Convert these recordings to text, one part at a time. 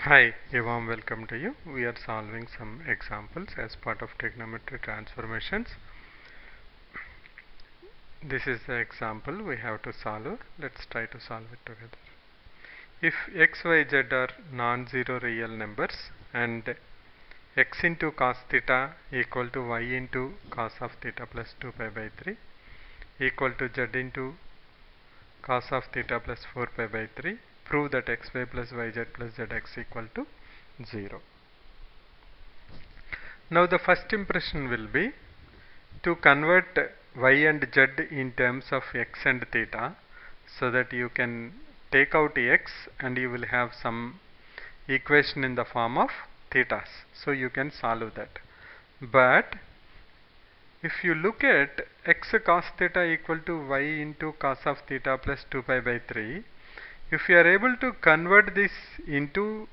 Hi, a warm welcome to you. We are solving some examples as part of trigonometry transformations. This is the example we have to solve. Let's try to solve it together. If x, y, z are non-zero real numbers and x into cos theta equal to y into cos of theta plus 2 pi by 3 equal to z into cos of theta plus 4 pi by 3, prove that xy plus yz plus zx equal to 0. Now the first impression will be to convert y and z in terms of x and theta, so that you can take out x and you will have some equation in the form of thetas. So you can solve that. But if you look at x cos theta equal to y into cos of theta plus 2 pi by 3, if you are able to convert this into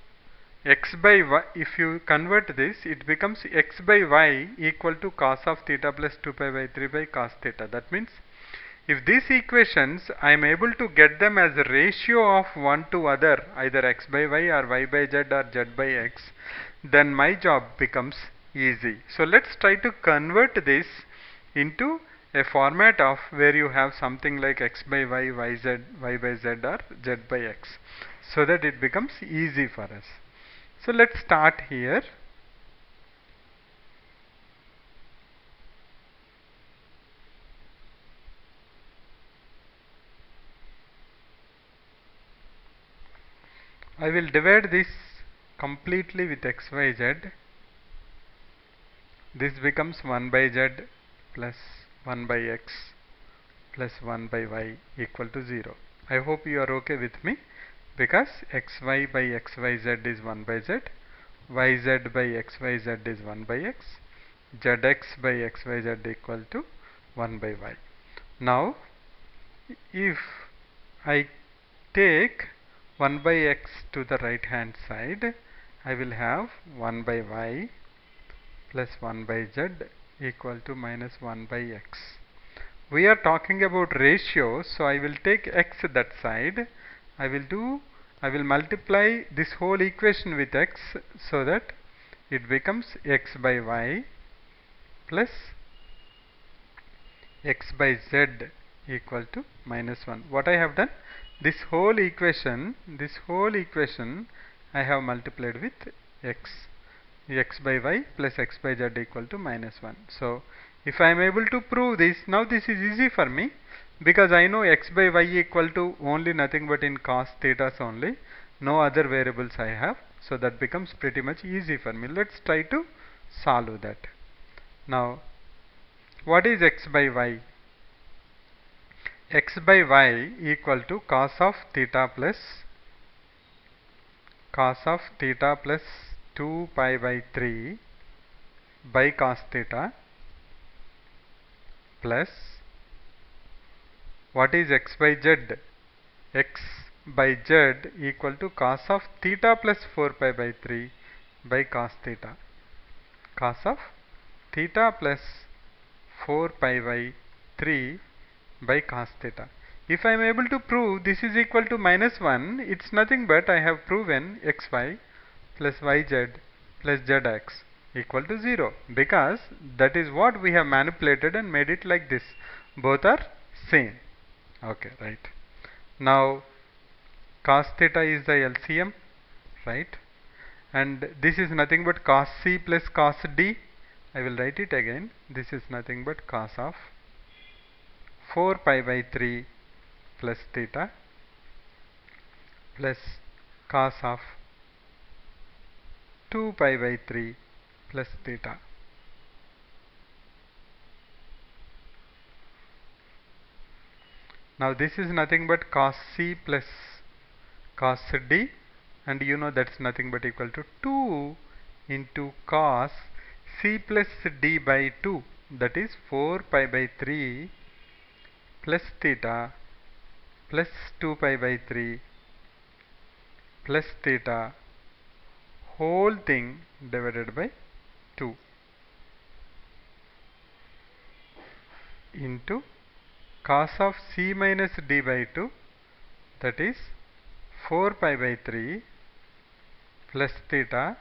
x by y, if you convert this, it becomes x by y equal to cos of theta plus 2 pi by 3 by cos theta. That means if these equations I am able to get them as a ratio of one to other, either x by y or y by z or z by x, then my job becomes easy. So let's try to convert this into a format of where you have something like x by y, y by z or z by x, so that it becomes easy for us. So let's start here. I will divide this completely with x, y, z. This becomes 1 by z plus 1 by x plus 1 by y equal to 0. I hope you are okay with me, because xy by xyz is 1 by z, yz by xyz is 1 by x, zx by xyz equal to 1 by y. Now if I take 1 by x to the right hand side, I will have 1 by y plus 1 by z equal to minus 1 by x. We are talking about ratios, so I will take x that side. I will multiply this whole equation with x, so that it becomes x by y plus x by z equal to minus 1. What I have done, this whole equation I have multiplied with x by y plus x by z equal to minus 1. So if I am able to prove this, now this is easy for me, because I know x by y equal to only nothing but in cos thetas only, no other variables I have, so that becomes pretty much easy for me. Let's try to solve that. Now what is x by y? X by y equal to cos of theta plus 2 pi by 3 by cos theta plus, what is x by z? X by z equal to cos of theta plus 4 pi by 3 by cos theta. Cos of theta plus 4 pi by 3 by cos theta. If I am able to prove this is equal to minus 1, it's nothing but I have proven xy plus yz plus zx equal to 0, because that is what we have manipulated and made it like this. Both are same. Okay, right. Now cos theta is the LCM, right? And this is nothing but cos C plus cos D. I will write it again. This is nothing but cos of 4 pi by 3 plus theta plus cos of 2 pi by 3 plus theta. Now this is nothing but cos C plus cos D, and you know that's nothing but equal to 2 into cos C plus D by 2, that is 4 pi by 3 plus theta plus 2 pi by 3 plus theta whole thing divided by 2 into cos of C minus D by 2, that is 4 pi by 3 plus theta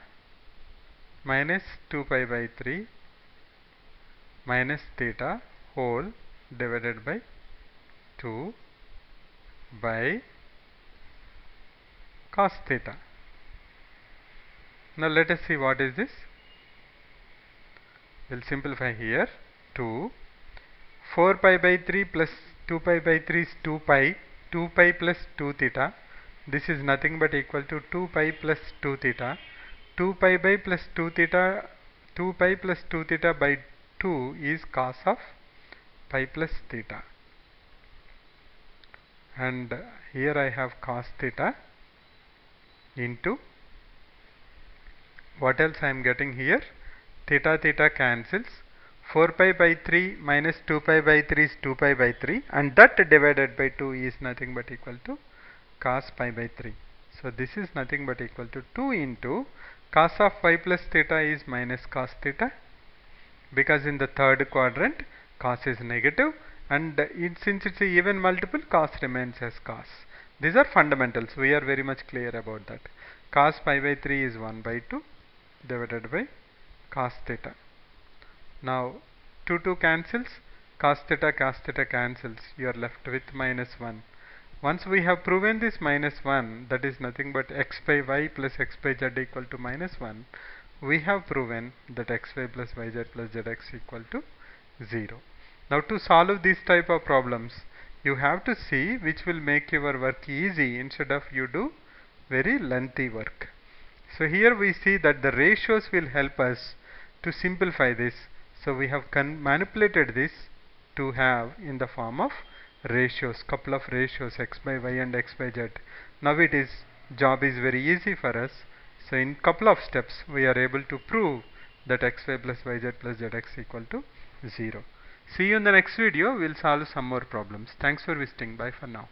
minus 2 pi by 3 minus theta whole divided by 2 by cos theta. Now let us see what is this. We'll simplify here. 2 4 pi by 3 plus 2 pi by 3 is 2 pi. 2 pi plus 2 theta. This is nothing but equal to 2 pi plus 2 theta. 2 pi by plus 2 theta. 2 pi plus 2 theta by 2 is cos of pi plus theta. And here I have cos theta into what else I am getting here? Theta theta cancels. 4 pi by 3 minus 2 pi by 3 is 2 pi by 3, and that divided by 2 is nothing but equal to cos pi by 3. So this is nothing but equal to 2 into cos of pi plus theta is minus cos theta, because in the third quadrant cos is negative, and since it's an even multiple, cos remains as cos. These are fundamentals. We are very much clear about that. Cos pi by 3 is 1 by 2 divided by cos theta. Now 2 cancels, cos theta cancels, you are left with minus 1. Once we have proven this minus 1, that is nothing but x by y plus x by z equal to minus 1, we have proven that xy plus yz plus zx equal to 0. Now to solve this type of problems, you have to see which will make your work easy instead of you do very lengthy work. So here we see that the ratios will help us to simplify this. So we have manipulated this to have in the form of ratios, couple of ratios, x by y and x by z. Now job is very easy for us. So in couple of steps we are able to prove that xy plus yz plus zx equal to 0. See you in the next video. We'll solve some more problems. Thanks for visiting. Bye for now.